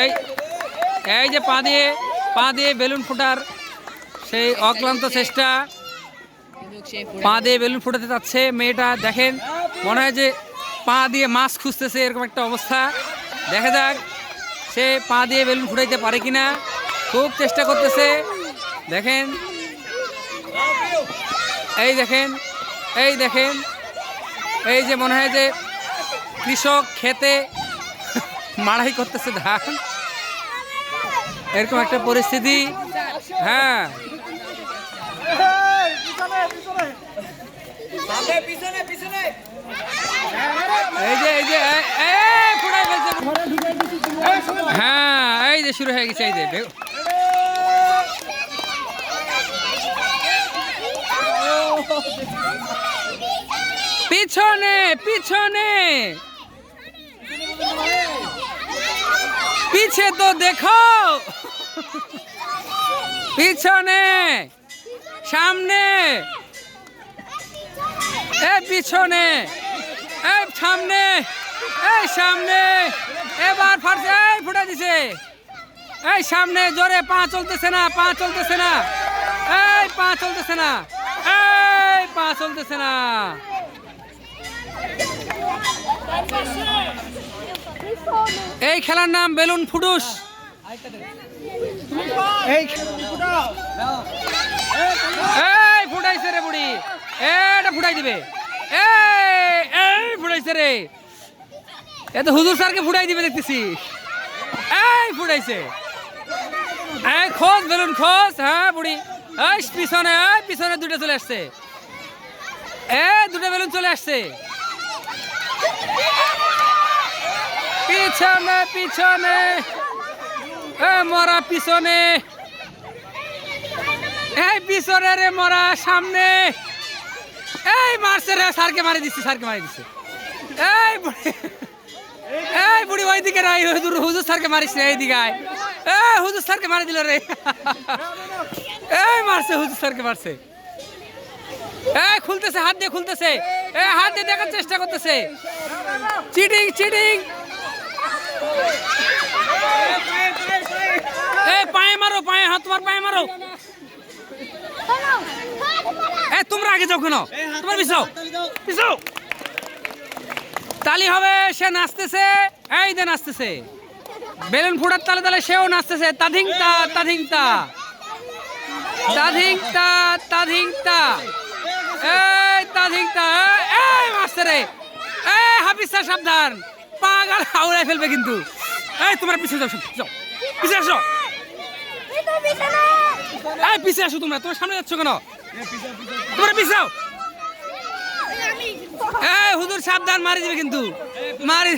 এই এই যে পা দিয়ে বেলুন ফোটার সেই অক্লান্ত চেষ্টা, পা দিয়ে বেলুন ফোটাতে যাচ্ছে মেয়েটা। দেখেন মনে হয় যে পা দিয়ে মাছ খুঁজতেছে, এরকম একটা অবস্থা। দেখা যাক সে পা দিয়ে বেলুন ফুটাইতে পারে কিনা, খুব চেষ্টা করতেছে। দেখেন এই দেখেন এই দেখেন এই যে মনে হয় যে কৃষক খেতে মাড়াই করতেছে ধান, এরকম একটা পরিস্থিতি। হ্যাঁ ফুটাই ফেলছে। হ্যাঁ এই যে শুরু হয়ে গেছে, এই যে পিছনে পিছনে পিছে তো দেখো, পিছনে সামনে পিছনে সামনে সামনে, এবার ফাটছে, ফুটা দিছে। এই সামনে জোরে, পা চলতেছে না, পা চলতেছে না, এই পা চলতেছে না, এই পা চলতেছে না। এই খেলার নাম বেলুন ফুটুস। এই ফুটাইছে রে বুড়ি, এটা ফুটাই দিবে। এই ফুটাইছে রে, এ তো হুজুর স্যারকে ফুটাই দিবে দেখতেছি। এই ফুটাইছে, এই খোঁজ বেলুন খোঁজ। হ্যাঁ বুড়ি, এই পিছনে, পিছনে দুটো চলে আসছে, দুটো বেলুন চলে আসছে। পিছনে পিছনে মরা, পিছনে এই পিছনে রে মরা, সামনে এই মারছে রে, সারকে মারি দিচ্ছে, সারকে মারি দিচ্ছে। এই বুড়ি ওইদিকে নাই, হুজুর স্যারকে মারিস রে, এইদিকে আয়। হুজুর স্যারকে মারি দিল রে, এই মারছে, হুজুর স্যারকে মারছে। খুলতেছে, হাত দিয়ে খুলতেছে, হাত দিয়ে দেখার চেষ্টা করতেছে। চিটিং চিটিং, পায়ে মারো, পায়ে, হাত, তোমার পায়ে মারো। তোমরা আগে যাও কেন, তোমার পিছাও পিছাও। তালি হবে, সে নাচতেছে, এই যে নাচতেছে বেলুন ফুটার তালে তালে, সেও নাচতেছে। তাধিংতা তাধিংতা তাধিংতা তাধিংতা, এই তাধিংতা, এই মারছে রে। হাফিজ স্যার সাবধান, পাগল হাওড়ায় ফেলবে কিন্তু। এই তোমরা পিছিয়ে যাও, যাও পিছিয়ে আসো, এই পিছিয়ে আসো। তোমরা সামনে যাচ্ছ কেন, তোমরা পিছাও। হুজুর সাবধান, মারি দিবে কিন্তু, মারি।